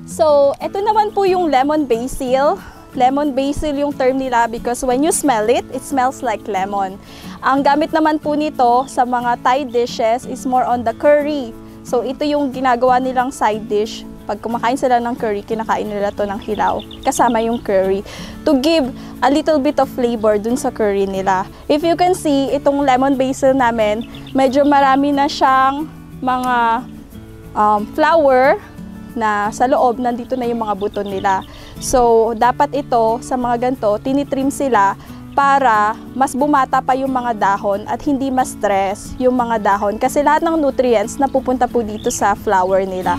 So, ito naman po yung lemon basil. Lemon basil yung term nila because when you smell it, it smells like lemon. Ang gamit naman po nito sa mga Thai dishes is more on the curry. So, ito yung ginagawa nilang side dish. Pag kumakain sila ng curry, kinakain nila to ng hilaw. Kasama yung curry. To give a little bit of flavor dun sa curry nila. If you can see, itong lemon basil namin, medyo marami na siyang mga flower na sa loob, nandito na yung mga buto nila. So, dapat ito, sa mga ganito, tinitrim sila para mas bumata pa yung mga dahon at hindi mas stress yung mga dahon kasi lahat ng nutrients na pupunta po dito sa flower nila.